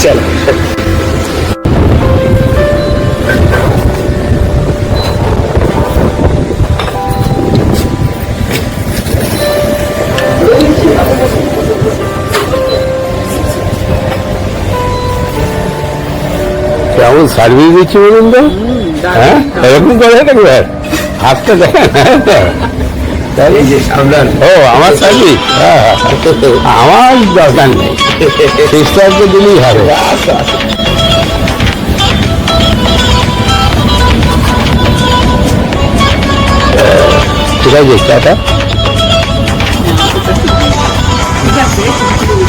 চলো। কেমন সার্ভিস দিচ্ছি বলুন তো? হ্যাঁ, এরকম করে একবার হাতটা দেখেন। ও আমার সার্ভিস, আমার দরকার নেই, সিস্টারকে দিলেই হবে। ঠিক আছে, টাটা।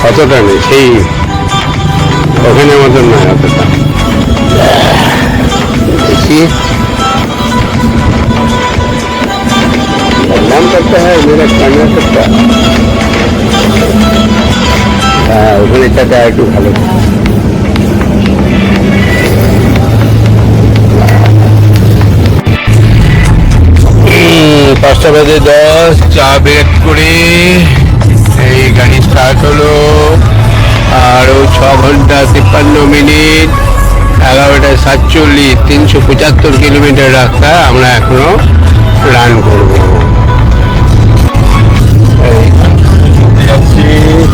অতটা নেই, সেই ওখানে মতন নয় অতটা। देखिए बदनाम करता है मेरा कर्नाटक का। हाँ, ওখানে টাকা একটু ভালো। 5:10 চা ব্রেক করে এই গাড়ি স্টার্ট হলো। আরো 6 ঘন্টা 53 মিনিট, 11:47, 375 কিলোমিটার রাস্তা আমরা এখনো রান করবো।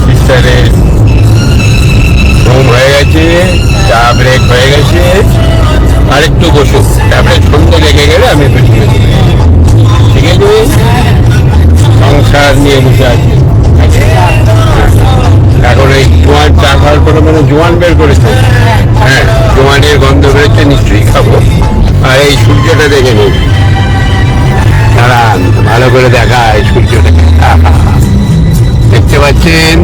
সিস্টারের ঘুম হয়ে গেছে, চা ব্রেক হয়ে গেছে, আরেকটু বসুক, তারপরে সন্ধ্যে লেগে গেলে আমি পেছনে চলে যাবো। ঠিক আছে, সংসার নিয়ে বসে আছি এখন। এই জোয়ান চা খাওয়ার পরে মানে জোয়ান বের করেছে। হ্যাঁ, জোয়ানের গন্ধ বেরোচ্ছে, নিশ্চয়ই খাবো। আর এই সূর্যটা দেখে নেই, দাঁড়ান ভালো করে দেখা এই সূর্যটাকে। দেখতে পাচ্ছেন,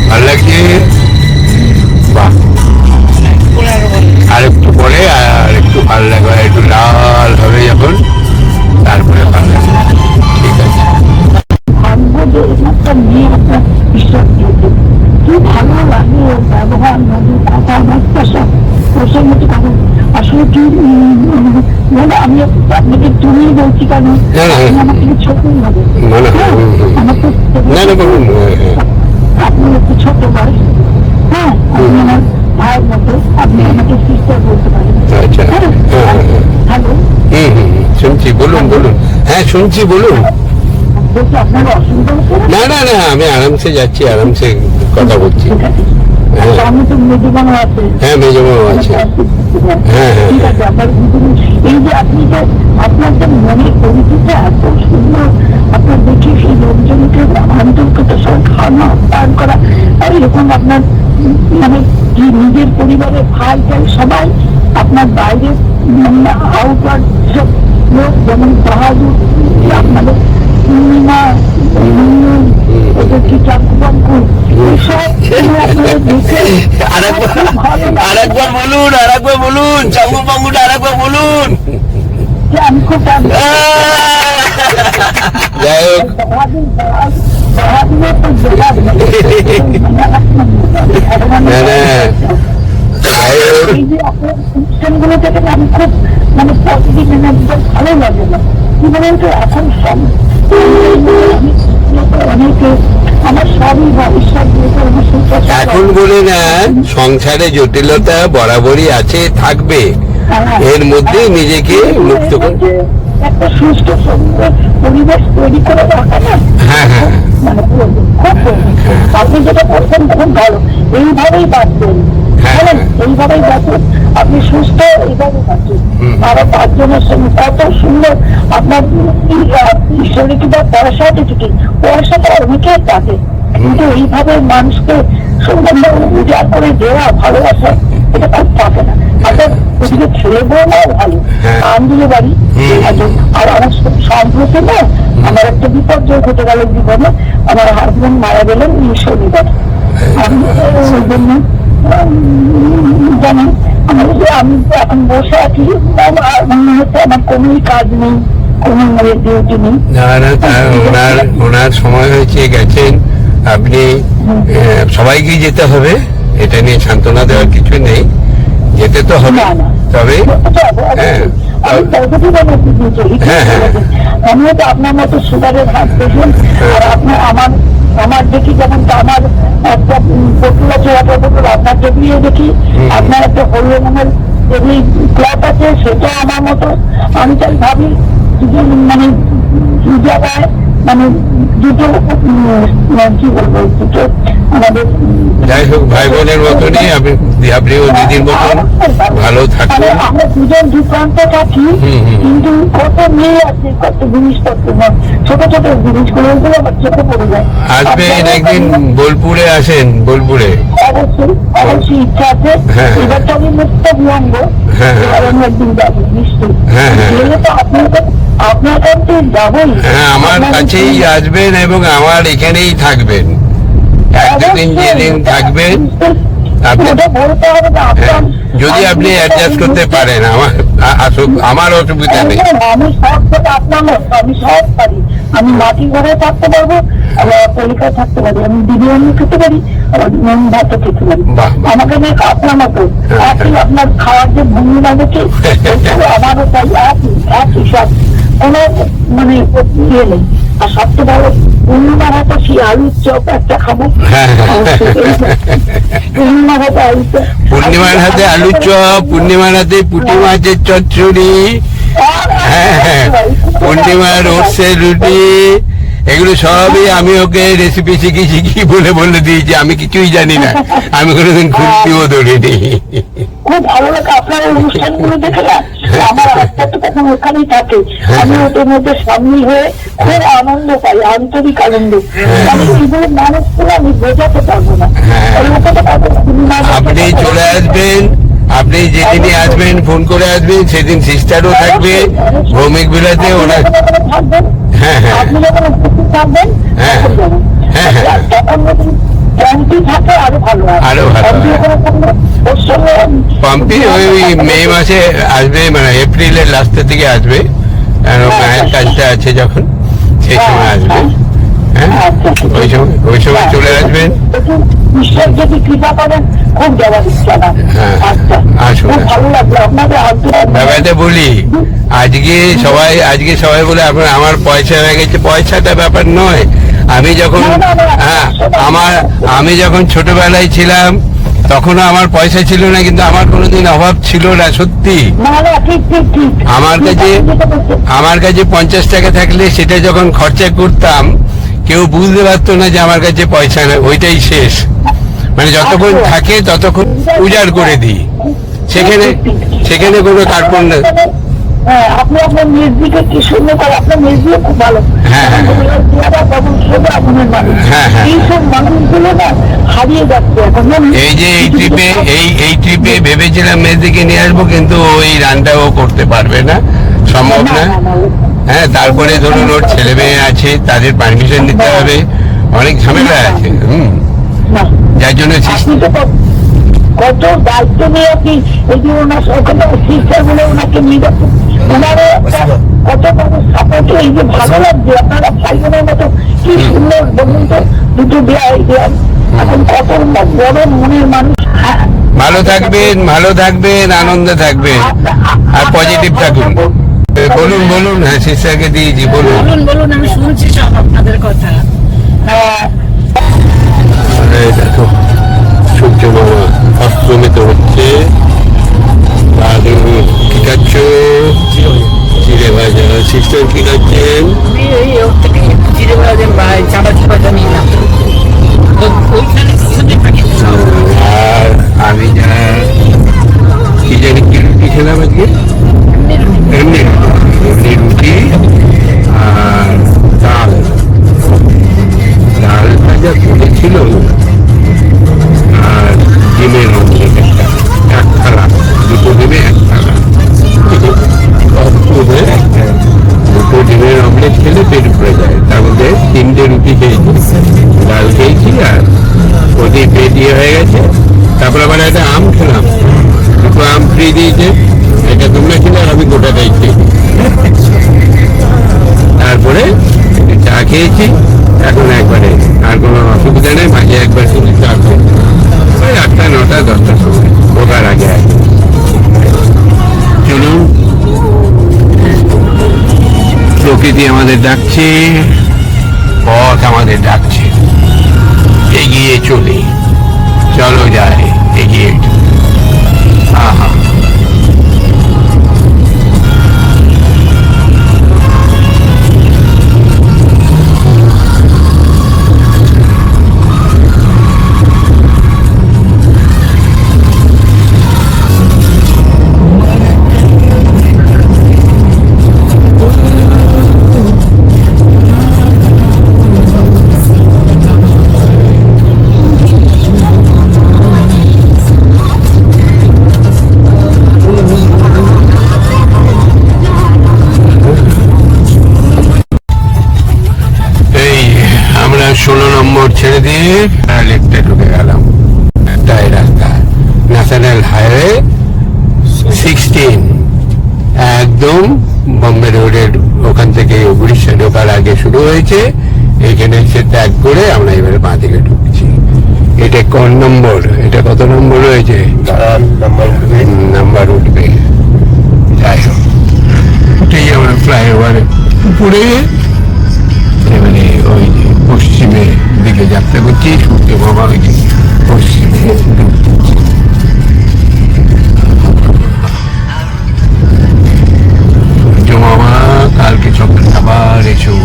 ভালো লাগছে? বাহ, আর একটু পরে আর একটু ভালো লাগবে, একটু লাল হবে যখন, তারপরে ভালো লাগবে। ঠিক আছে, কি ভালো লাগে ব্যবহার, নদীর কথাবার্তা সব ওষুধ মতো কথা। আসলে কি আমি আপনাকে তুমিই বলছি, কারণ আমার থেকে ছোটই হবে, আমার তো আপনি একটু ছোট বয়স। হ্যাঁ, আপনি আমার ভাইয়ের মতো, আপনি আমাকে সিস্টার বলতে পারেন। হ্যালো, শুনছি, বলুন বলুন। হ্যাঁ শুনছি, বলুন। আপনার অসুবিধা হচ্ছে না না না, আমি আরামসে যাচ্ছি, আরামসে কথা বলছি। আমি তো মেজবানো আছে। হ্যাঁ, মেজবানো আছে। হ্যাঁ হ্যাঁ, ঠিক আছে। আপনার এই যে আপনি যে আপনার যে মনের পরিচিতি এত সুন্দর, আপনার দেখি সেই লোকজনকে আন্তরিকতা সব খাওয়ানো আপ্যায়ন করা, আর এরকম আপনার মানে কি নিজের পরিবারের ভাই টাই সবাই আপনার বাইরে আউটওয়ার্ড সব লোক, যেমন বাহাদুর, আপনাদের পূর্ণিমা, ওদের কি চাকু এইসব দেখে আরেকবার বলুন, আরেকবার বলুন, চাঙ্গু পাঙ্গুটা আরেকবার বলুন। আমি খুব যাই হোক, না না, এই যে আপনার অনুষ্ঠানগুলো থেকে আমি খুব মানে পজিটিভ এনার্জিটা ভালো লাগে না। কি বলেন তো, এখন সব অনেকে আমার সবই ভবিষ্যৎ এখন বলে না, সংসারে জটিলতা বরাবরই আছে, থাকবে, এর মধ্যে নিজেকে মুক্ত করে একটা সুস্থ সুন্দর পরিবেশ তৈরি করে রাখা না। হ্যাঁ হ্যাঁ, মানে খুব আপনি যেটা করছেন খুব ভালো, এইভাবেই বাঁচবেন, এইভাবেই বাঁচুন, আপনি সুস্থ এইভাবে বাঁচুন। আরো 5 জনের সঙ্গে কত সুন্দর আপনার ঈশ্বরের কিংবা পয়সাতে ছুটি, পয়সাটা অনেকেই থাকে, কিন্তু এইভাবে মানুষকে সুন্দরভাবে উজাড় করে দেওয়া, ভালোবাসা, এটা খুব থাকে না। আপনার ওদিকে ছেলে বউ না ভালো, আন্দোলন বাড়ি। আর আমার সম্প্রতি না, আমার একটা বিপর্যয় ঘটে গেল জীবনে, আমার হাজবেন্ড মারা গেলেন শনিবার। আমি ওই জন্য জানি আমি এখন বসে আছি, মনে হচ্ছে আমার কোনোই কাজ নেই, কোনো ডিউটি নেই। ওনার সময় হয়েছে, গেছেন আপনি। সবাইকেই যেতে হবে, এটা নিয়ে সান্ত্বনা দেওয়ার কিছু নেই, যেতে তো হবে। তবে আমিও তো আপনার মতো সুগারের হাত পেশেন্ট, আর আপনার আমার দেখি যেমন আমার একটা পপুলার আপনার টেবিলে দেখি আপনার একটা হরিমনের যদি ক্লাব আছে, সেটা আমার মতো আমি তাই ভাবি দুজন মানে দু জায়গায় মানে দুটো কি বলবো দুটো আমাদের যাই হোক ভাই বোনের মতনই আপনিও দিদির মতন ভালো থাকবেন। আমরা দুজন দু প্রান্তে থাকি, কিন্তু কত মেয়ে আছে, কত জিনিসপত্র ছোট ছোট জিনিসগুলো চোখে পড়ে যায়। আসবেন একদিন বোলপুরে, আসেন বোলপুরে। অবশ্যই অবশ্যই ইচ্ছা আছে। এবার তো আমি মুক্ত বিহঙ্গ, এবার আমি একদিন যাবো নিশ্চয়ই। গেলে তো আপনার কাছে যাবোই। হ্যাঁ, আমার কাছেই আসবেন এবং আমার এখানেই থাকবেন। একদিন যেদিন থাকবেন আপনি, যদি আপনি অ্যাডজাস্ট করতে পারেন, আমার অসুবিধা নেই। আমি সব থেকে আপনার আমি সব পারি। আমি মাটি ঘরে থাকতে পারবো, আবার পরিকায় থাকতে পারি, আমি বিরিয়ানি খেতে পারি, আবার ভাত খেতে পারি। আমাকে নিয়ে আপনার মতো একই আপনার খাওয়ার যে ভূমি লাগেছে আমারও তাই একই সব কোনো মানে ইয়ে নেই। আর সবচেয়ে ভালো পূর্ণিমার হাতে সেই আলুর চপ একটা খাবো। পূর্ণিমার হাতে আলুর চপ, পূর্ণিমার হাতে আলু চপ, পূর্ণিমার হাতে পুঁটি মাছের চচ্চড়ি, পূর্ণিমার ওটসের রুটি, এগুলো সবই আমি ওকে রেসিপি শিখি বলে দিয়েছি। আমি কিছুই জানি না, আমি কোনোদিন খুঁজতেও ধরিনি। খুব ভালো লাগে আপনার অনুষ্ঠানগুলো দেখে না, আমার আত্মা তো তখন ওখানেই থাকে, আমি ওদের মধ্যে সামিল হয়ে খুব আনন্দ পাই, আন্তরিক আনন্দ। আমি এগুলো মানুষগুলো আমি বোঝাতে পারবো না। আপনি চলে আসবেন, আপনি যেদিনই আসবেন ফোন করে আসবেন, সেদিন সিস্টারও থাকবে ভৌমিক বিলাতে। ওনার থাকবেন, আপনি যখন উপস্থিত থাকবেন তখন যদি পম্পি থাকে আরো ভালো হয়। আরো ভালো হয়। পম্পি ওই মে মাসে আসবে, মানে এপ্রিলের লাস্টের দিকে আসবে, মায়ের কাজটা আছে যখন, সেই সময় আসবে। হ্যাঁ, ওই সময় চলে আসবেন। ঈশ্বর যদি কৃপা করেন খুব যাওয়ার ইচ্ছা না। আসুন। ভালো লাগলো আপনাদের। ব্যাপারটা বলি, আজকে সবাই বলে আমার পয়সা হয়ে গেছে। পয়সাটা ব্যাপার নয়। আমি যখন ছোটবেলায় ছিলাম তখনও আমার পয়সা ছিল না, কিন্তু আমার কোনোদিন অভাব ছিল না, সত্যি। আমার কাছে 50 টাকা থাকলে সেটা যখন খরচা করতাম, কেউ বুঝতে পারতো না যে আমার কাছে পয়সা নেই, ওইটাই শেষ। মানে যতক্ষণ থাকে ততক্ষণ উজাড় করে দিই, সেখানে কোনো কার্পণ্য। আপনি আপনার মিউজিকে কি সুন্দর করে, আপনার মিউজিক খুব ভালো। এইসব মানুষগুলো না হারিয়ে যাচ্ছে এখন। এই যে এই ট্রিপে ভেবেছিলাম মেয়েদিকে নিয়ে আসবো, কিন্তু ওই রানটাও করতে পারবে না, সম্ভব না। হ্যাঁ, তারপরে ধরুন ওর ছেলে মেয়ে আছে, তাদের পারমিশন নিতে হবে, অনেক ঝামেলা আছে। যার জন্য কত দায়িত্ব নিয়ে আপনি এই যে ওনার ওখানে সিস্টার বলে ওনাকে নিয়ে যাচ্ছেন, ওনারও কত বড় সাপোর্ট। এই যে ভালো লাগছে আপনারা ভাই বোনের মতো কি সুন্দর বলুন তো, দুটো দেওয়া এখন কত বড় মনের মানুষ। ভালো থাকবেন, আনন্দে থাকবেন, আর পজিটিভ থাকুন। বলুন। হ্যাঁ, সিস্টারকে দিয়েছি, বলুন। আমি শুনছি সব আপনাদের কথা। দেখো সূর্য মামা অস্তমিত হচ্ছে। কি খাচ্ছ? চিড়ে ভাজা। সিস্টার কি খাচ্ছেন? চিড়ে ভাজা চাপাতি ভাজা নিলাম। আর আমি কি জানি কি রুটি খেলাম আজকে, এমনি রুটি আর ডাল ভাজা করেছিল, আর ডিমের অমলেট এক থালা, দুটো ডিমে এক থালা। দুটো ডিমের অমলেট খেলে পেট ভরে যায়। তার মধ্যে 3টে রুটি খেয়েছি, ডাল খেয়েছি, আর ওটি পেট দিয়ে হয়ে গেছে। তারপর আবার একটা আম খেলাম, দুটো আম ফ্রি দিয়েছে, এটা তোমরা খেলে, আর আমি গোটাটাই খেয়েছি। তারপরে চা খেয়েছি। এখন একবারে আর কোনো অসুবিধা নেই, মাঝে একবার শুধু চা খাই, ওই 8টা 9টা 10টার সময়, ঢোকার আগে। চলুন, প্রকৃতি আমাদের ডাকছে, পথ আমাদের ডাকছে, এগিয়ে চলি। চলো যায় এগিয়ে। আহা, এই আমরা 16 নম্বর ছেড়ে দিয়ে লেফটে ঢুকে গেলাম। একটাই রাস্তা, ন্যাশনাল হাইওয়ে 16, একদম বম্বে রোডের ওখান থেকে উড়িষ্যা ঢোকার আগে শুরু হয়েছে। এখানে এসে ত্যাগ করে আমরা এবারে বাঁ দিকে ঢুকছি। এটা কোন নম্বর? এটা কত নম্বর রয়েছে? নাম্বার উঠবে। যাই হোক, উঠেই আমরা ফ্লাইওভারে উপরে এবারে ওই যে পশ্চিমে দিকে যাত্রা করছি। সূর্য মামা ওই যে পশ্চিমে ঢুকছে। সূর্য মামা কালকে সকালে আবার এসো।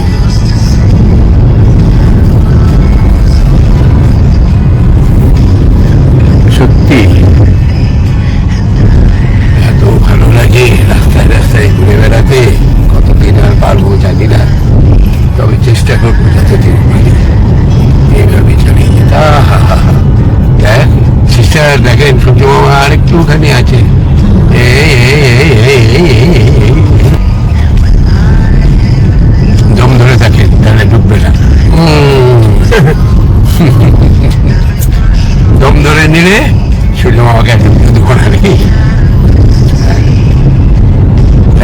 সত্যি এত ভালো লাগে রাস্তায় রাস্তায় ঘুরে বেড়াতে। কতদিন আর পারবো জানি না, তবে চেষ্টা করবো যতদিন পারি এইভাবে চালিয়ে যেতে। দেখ সিস্টার, দেখেন সূর্য মামা আর একটুখানি আছে। দম ধরে থাকেন, তাহলে ডুববে না। দম ধরে নিলে সূর্য মামাকে একদম দেবো না নেই।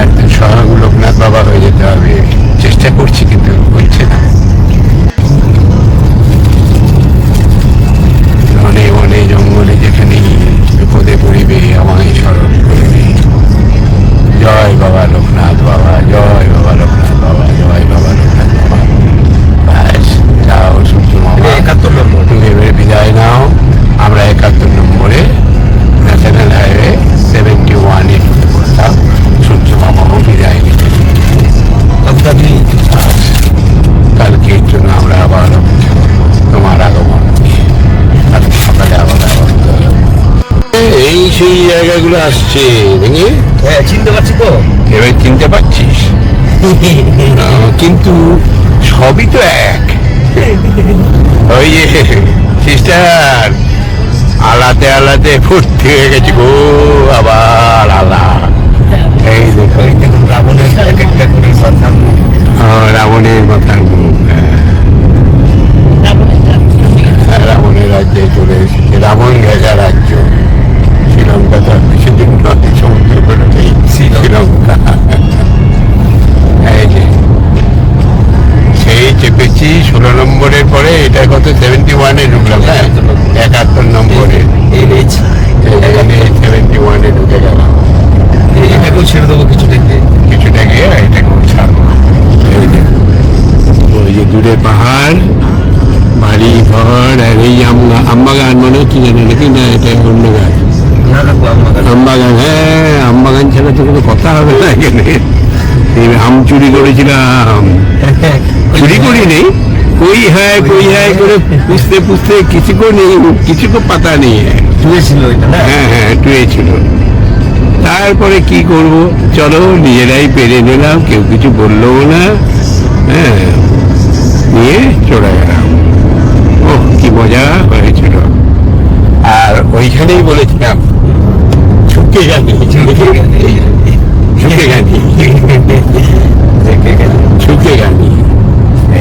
একদম সহায়ক লোকনাথ বাবা হয়ে যেতে হবে। চেষ্টা করছি কিন্তু হচ্ছে না। বনে বনে জঙ্গলে যেখানে বিপদে পড়িবে আমায় স্মরণ করবে। জয় বাবা লোকনাথ বাবা, জয় বাবা লোকনাথ বাবা, জয় বাবা লোকনাথ বাবা। ব্যাস, যাও সূর্য মামা। 71 নম্বর তুমি এবারে বিদায় নাও। আমরা 71 নম্বরে ন্যাশনাল হাইওয়ে 71-এ ঢুকে পড়লাম। সূর্য মামাও বিদায় নিতে। কালকের জন্য আমরা আবার অপেক্ষা করবো তোমার আগমন নিয়ে। কালকে সকালে আবার করতে হবে। এই সেই জায়গাগুলো আসছে দেখি। হ্যাঁ, চিনতে পারছি তো। এবার চিনতে পারছিস? কিন্তু সবই তো এক। ওই যে সিস্টার, আলাদে আলাদে ফুর্তি হয়ে গেছি গো। আবার আলা এই দেখো, ওই দেখুন রাবণের এক একটা করে মাথা মুখ। রাবণের মাথার মুখ। রাবণের রাজ্যে চলে এসেছে। রাবণ ঘেঁষা রাজ্য। শ্রীলঙ্কা তো আর কিছুদিন নয়, সমুদ্র পেরোতেই শ্রীলঙ্কা। এই যে সেই চেপেছি 16 নম্বরের পরে। এটা কত 71-এ ঢুকলাম। হ্যাঁ, 71 নম্বরে এখানে 71-এ ঢুকে গেলাম। এটাকেও ছেড়ে দেবো কিছুটা গিয়ে। কিছুটা গিয়ে এটাকেও ছাড়বো। ওই যে দূরে পাহাড়, বাড়ি ঘর, আর এই আমবাগান মনে হচ্ছে জানি নাকি না, এটা অন্য গাছ। না না, আমবাগান। হ্যাঁ, আমবাগান ছাড়া তো কোনো কথা হবে না এখানে। এই আম চুরি করেছিলাম। চুরি করি নেই, কই হ্যাঁ করে পুষতে পুষতে কিছুকো নেই, কিছুকো পাতা নেই। শুয়েছিল এটা না? হ্যাঁ হ্যাঁ, টুয়েছিল। তারপরে কি করব, চলো নিজেরাই পেরে নিলাম, কেউ কিছু বললেও না। হ্যাঁ, নিয়ে চলে গেলাম। ওহ, কি মজা হয়েছিল। আর ওইখানেই বলেছিলাম ঝুঁকে গানি, ঝুঁকে গানি, ঝুঁকে গানি।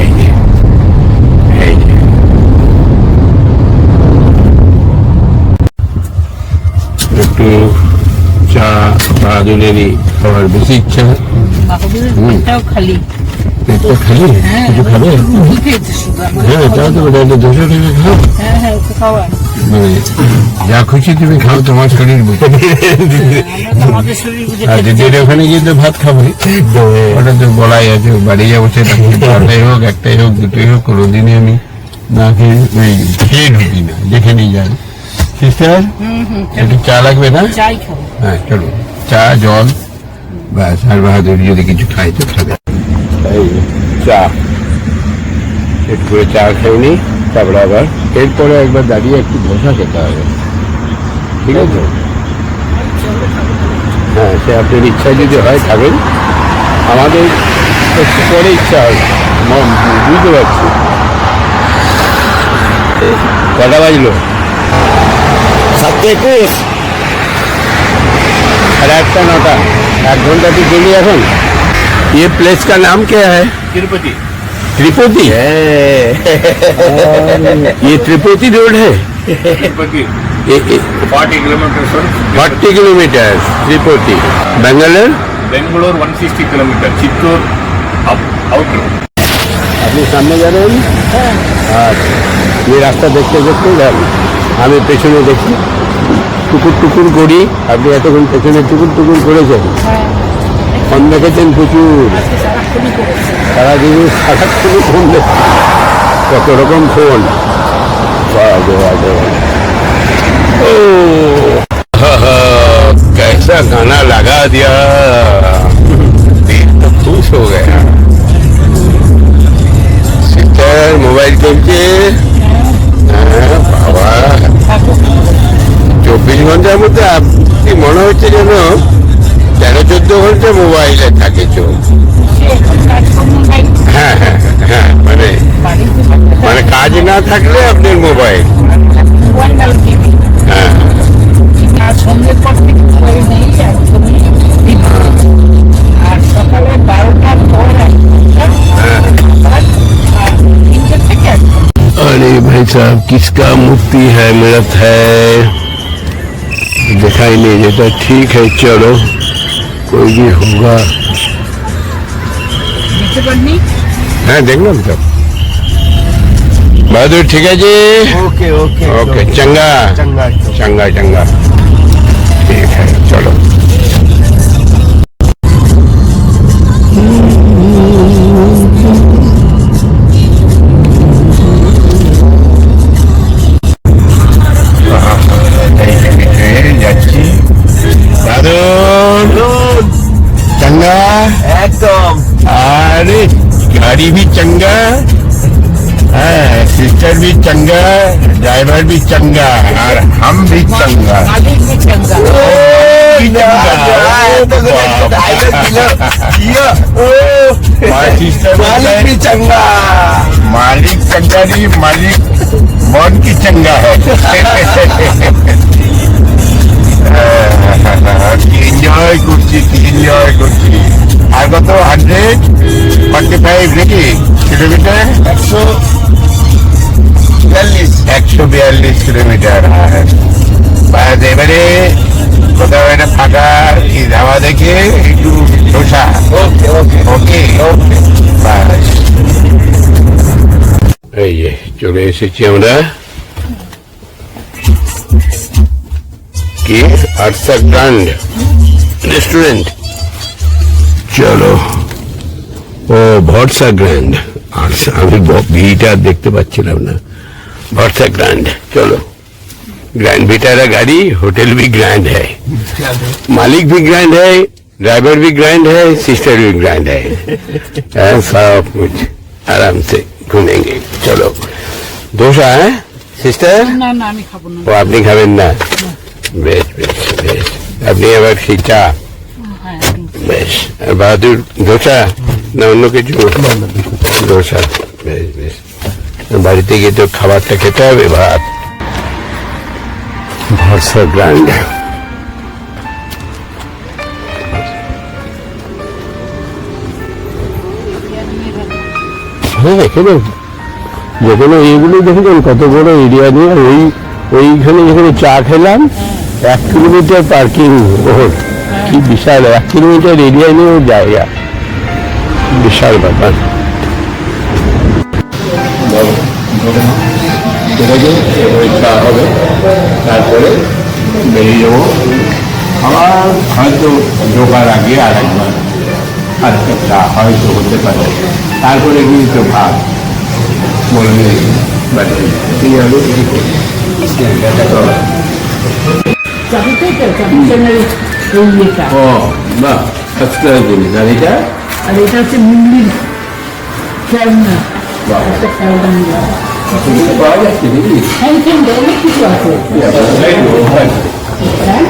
এই যে এই যে একটু চা বা দুলেরই খাবার বেশি ইচ্ছা। পেটটাও খালি। পেটটা খালি, কিছু খাবে? হ্যাঁ, তাও তো ওটা 200 টাকা খাও। হ্যাঁ, ওকে খাওয়া। মানে যা খুশি তুমি খাও, তোমার শরীর বুঝে। আমাদের শরীর বুঝে আর দিদির ওখানে গিয়ে তো ভাত খাবে, ওটা তো বলাই আছে। বাড়ি যাবো, সেটা একটাই হোক, একটাই হোক, দুটোই হোক, কোনোদিনই আমি না খেয়ে ঢুকি না, যেখানেই যাই। সিস্টার একটু চা লাগবে না? চাই খাবো। হ্যাঁ চলো, চা জল ব্যাস, আর বাহাদুর যদি কিছু খাই তো খাবে। এই চা, একটু করে চা খেয়ে নি, তারপরে আবার এরপরে একবার দাঁড়িয়ে একটু ধোসা খেতে হবে, ঠিক আছে? হ্যাঁ, সে আপনার ইচ্ছা যদি হয় খাবেন, আমাদের একটু পরে ইচ্ছা হয়, বুঝতে পারছি। কটা বাজলো? 7:21। 8:30 9টা, 1 घंटा की देरी এখন। ये प्लेस का नाम क्या है? तिरुपति। त्रिपुटी? ये त्रिपुटी रोड है? Tirupati 40 kilometre sir. 40 kilometre Tirupati. Bangalore? Bangalore 160 kilometre. Chittoor outer. আপনি সামনে যাবেন? আচ্ছা, এই রাস্তা দেখতে দেখতে যাবেন, আমি পেছনে দেখি, টুকুর টুকুর করি। আপনি এতক্ষণ পেছনে টুকুর টুকুর করেছেন, ফোন দেখেছেন প্রচুর, সারাদিন সারাক্ষণ ফোন দেখেন, কত রকম ফোন। ओ कैसा गाना लगा दिया, दिल तो खुश हो गया। सिस्टर मोबाइल चलছে, বাবা 24 ঘন্টার মধ্যে আপনি মনে হচ্ছে যেন 13-14 ঘন্টা মোবাইলে থাকে চোখ। হ্যাঁ হ্যাঁ হ্যাঁ, মানে কাজ না থাকলে আপনার মোবাইল। হ্যাঁ আর সন্ধ্যের পর থেকে মোবাইল নেই একদমই। আর সকালে 12টার পর अरे भाई साहब, किसका मुक्ति है मिलत है, दिखाई नहीं देता। ठीक है चलो, कोई भी होगा। দিতে পারিনি। हाँ देखना तो बहादुर, ठीक है जी। ओके ओके ओके, चंगा चंगा चंगा चंगा, ठीक है चलो। যাচ্ছি बहादुर, चंगा एकदम। अरे गाड़ी भी चंगा, सिस्टर भी चंगा, ड्राइवर भी चंगा, और हम भी चंगा। মালিক भी चंगा। मालिक भी चंगा, मालिक चंगा नहीं, मालिक मन की चंगा है। এনজয় করছি, এনজয় করছি। আর কত 145 নাকি কিলোমিটার? 142 কিলোমিটার। বাস এবারে কোথাও একটা ফাঁকা ধাবা দেখে একটু ধোসা। ওকে ওকে ওকে ওকে, বাস এই যে চলে এসেছি আমরা। কি আরসা গ্র্যান্ড রেস্টুরেন্ট, চলো। ও ভরসা গ্র্যান্ড, আরসা, আমি ভিটা দেখতে পাচ্ছিলাম না। भरसा ग्रैंड, चलो। ग्रैंड बेटारा गाड़ी, होटल भी ग्रैंड है, मालिक भी ग्रैंड है, ड्राइवर भी ग्रैंड है, सिस्टर भी ग्रैंड है। सब कुछ आराम से घूमेंगे, चलो। डोसा है सिस्टर? না না আমি খাবো না। वो आपने खाবেন না? বেশ বেশ বেশ, আপনি আবার খিচা, হ্যাঁ বেশ। আর বাহাদুর ধোসা না অন্য কিছু? ধোসা, বেশ বেশ। বাড়িতে গিয়ে তো খাবারটা খেতে হবে, ভাত। ভরসা গ্র্যান্ড, হ্যাঁ এখানে যেখানে এইগুলো দেখেছেন কত বড় এরিয়া নিয়ে, ওইখানে যেখানে চা খেলাম 1 কিলোমিটার পার্কিং ওর, কি বিশাল 1 কিলোমিটার এরিয়া নিয়ে জায়গা, বিশাল ব্যাপার। চা হবে, তারপরে বেরিয়ে যাবো। আবার হয়তো ঢোকার আগে আর একবার আজকে চা হয়তো হতে পারে, তারপরে কিন্তু ভাত বলে ঠিক আছে। চাবিটাই তো চাবিটানের এই ইয়েটা। ও বাহ, ফার্স্ট ক্লাস জিনিস। আর এটা আর এটা হচ্ছে মুন্ডির খেলনা, বাহ, একটা খেলনা নিলাম। এটা পাওয়া যাচ্ছে নাকি? হ্যাঁ, এখানে অনেক কিছু আছে। হ্যাঁ,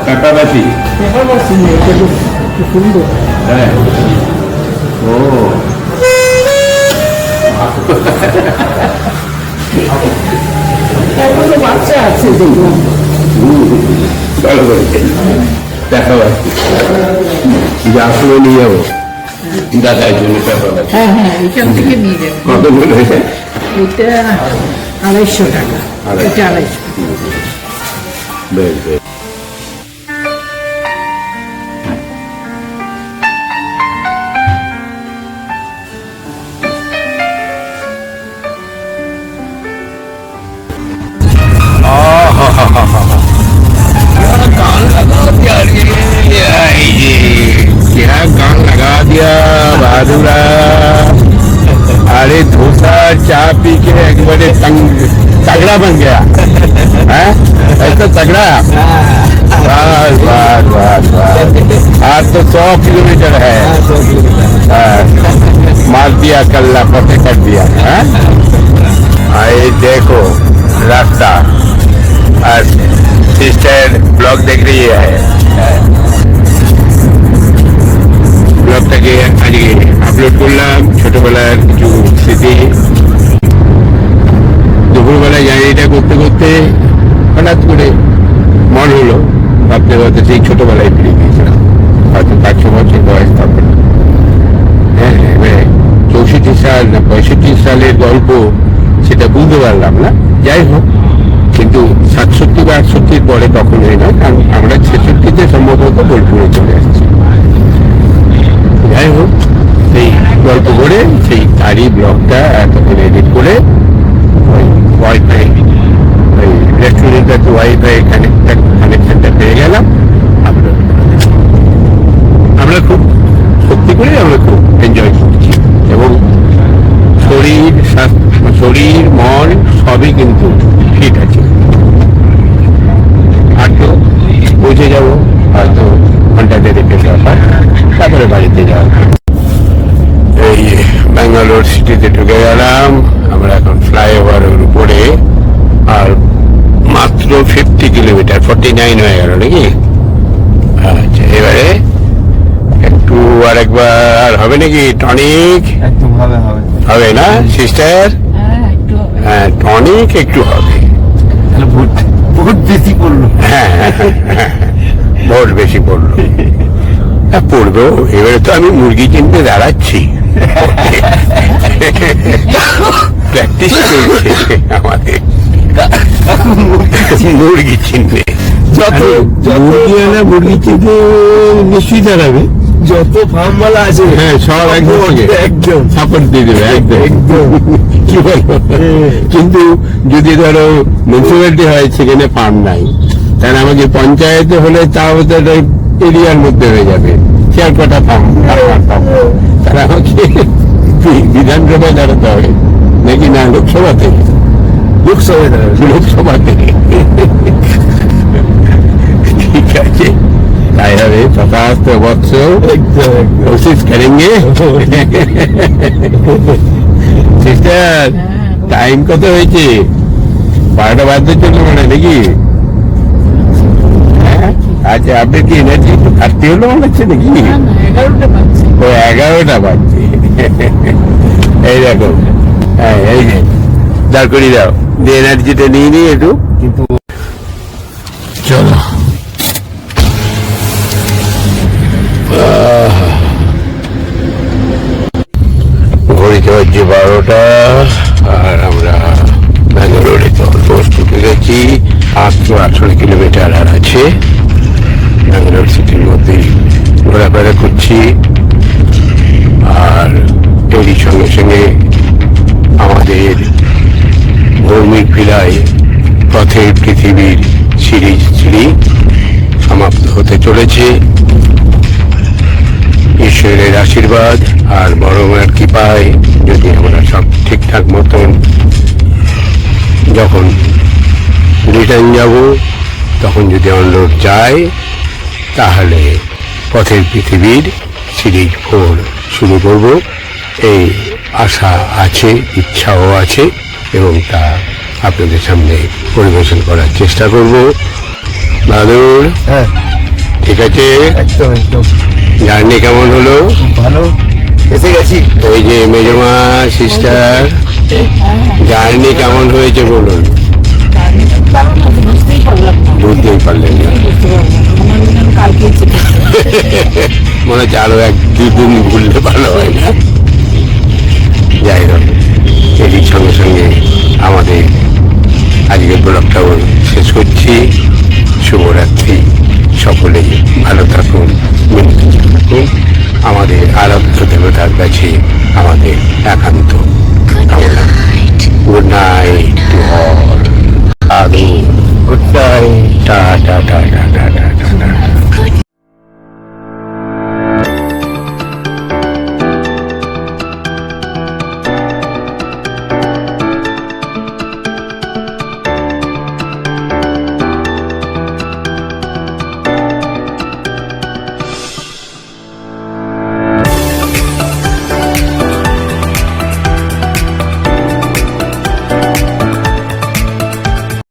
কাটাবাটি। ব্যাপার বলছি না, এটা খুব সুন্দর। হ্যাঁ, ও তারপরে বাচ্চা আছে দেখলাম। ভালো করেছে, দেখা পাচ্ছি। যা আসলে নিয়ে যাবো দাদার জন্য কাটাবাটি। হ্যাঁ হ্যাঁ, এখান থেকে নিয়ে যাবো। কত মনে হয়েছে? এটা 250 টাকা, এটা 250। বেশ বেশ। गान लगा दिया बहादुरा। अरे डोसा चाय पी के एक बड़े तगड़ा बन गया है, ऐसा तगड़ा। बस बस बस बस, आज तो 100 किलोमीटर है। मार दिया कल्ला, फतेह कर दिया है। आए देखो रास्ता, और सिस्टर ब्लॉग देख रही है। ব্লগটাকে আজকে আপলোড করলাম, ছোটবেলার কিছু স্মৃতি। দুপুরবেলায় জার্নিটা করতে করতে হঠাৎ করে মন হলো, ভাবতে ভাবতে সেই ছোটবেলায় ফিরে গিয়েছিলাম। হয়তো 5-6 বছর বয়স তখন। হ্যাঁ, এবারে 64 সাল না 65 সালের গল্প, সেটা বুঝতে পারলাম না। যাই হোক, কিন্তু 67 বা 68 পরে কখনোই না, কারণ আমরা 66-তে সম্ভবত বোলপুরে চলে আসছি। যাই হোক, সেই গল্প করে সেই তারই ব্লগটা তখন এডিট করে ওই ওয়াইফাই, ওই রেস্টুরেন্টের ওয়াইফাই কানেকশনটা পেয়ে গেলাম। আমরা খুব সত্যি করে আমরা খুব এনজয় করছি, এবং শরীর মন সবই কিন্তু ফিট আছে। আর তো পৌঁছে যাবো হয়তো ঘন্টা দেড়েকের ব্যাপার, তারপরে বাড়িতে যাওয়া। এই ব্যাঙ্গালোর সিটিতে ঢুকে গেলাম আমরা এখন ফ্লাইওভারের উপরে, আর মাত্র 50 কিলোমিটার, 49 হয়ে গেল নাকি? আচ্ছা, এবারে একটু আর একবার হবে নাকি টনিক? একদম হবে হবে হবে না সিস্টার? হ্যাঁ, একটু হবে। হ্যাঁ, টনিক একটু হবে। তাহলে বহুত বেশি পড়লো। হ্যাঁ ভোট বেশি পড়লো। হ্যাঁ, পড়বো। এবারে তো আমি মুরগি কিনতে দাঁড়াচ্ছি, প্র্যাকটিস চলছে আমাদের মুরগি চিনতে। মুরগি চিনতে নিশ্চয়ই দাঁড়াবে, যত ফার্মওয়ালা আছে হ্যাঁ সব একদম সাপোর্ট দিয়ে দেবে একদম। কি বলবো, কিন্তু যদি ধরো মিউনিসিপ্যালিটি হয়, সেখানে ফার্ম নাই, তাহলে আমাকে পঞ্চায়েতে হলে তাও তো এরিয়ার মধ্যে হয়ে যাবে, চার কটা ফার্ম তাহলে আমাকে বিধানসভায় দাঁড়াতে হবে নাকি? না, লোকসভাতে। লোকসভাতে ঠিক আছে, তাই হবে। 50 বছর कोशिश करेंगे। সিস্টার, টাইম কত হয়েছে? 12টা বাজতে চললো মানে নাকি? আচ্ছা, আপনার কি এনার্জি একটু ঘাটতি হলো মনে হচ্ছে নাকি? না, 11টা বাজছে। ও 11টা বাজছে। এই দেখো, হ্যাঁ এই যে দাঁড় করিয়ে দাও, দিয়ে এনার্জিটা নিয়ে নিয়ে একটু। কিন্তু চলো, ঘড়িতে বাজছে 12টা, আর আমরা ব্যাঙ্গালোরে তো অলমোস্ট ঢুকে গেছি। মাত্র 18 কিলোমিটার আর আছে। ব্যাঙ্গালোর সিটির মধ্যে ঘোরাফেরা করছি, আর এরই সঙ্গে সঙ্গে আমাদের ভৌমিক ভিলায় পথের পৃথিবীর সিরিজ সমাপ্ত হতে চলেছে। ঈশ্বরের আশীর্বাদ আর বড় মায়ের কৃপায় যদি আমরা সব ঠিকঠাক মতন যখন রিটার্ন যাব, তখন যদি অনলোড যায় তাহলে পথের পৃথিবীর সিরিজ 4 শুরু করব এই আশা আছে, ইচ্ছাও আছে, এবং তা আপনাদের সামনে পরিবেশন করার চেষ্টা করব। বাহাদুর, হ্যাঁ ঠিক আছে? একদম একদম জার্নি কেমন হলো? ভালো, এসে গেছি। ওই যে মেজমা সিস্টার, জার্নি কেমন হয়েছে বলুন? বুঝতেই পারলাম না, বুঝতেই পারলেন না? বুঝতে পারলাম না, আমার মনে হয় কালকে মনে হচ্ছে আরো 1-2 দিন ভুললে ভালো হয় না? যাই হোক, এটির সঙ্গে সঙ্গে আমাদের আজকের ব্লগটাও শেষ করছি। শুভরাত্রি, সকলেই ভালো থাকুন, মিলিত থাকুন। আমাদের আরাধ্য দেবতার কাছে আমাদের একান্ত কামনা। Good night to all. Adu, good night. Tata tata.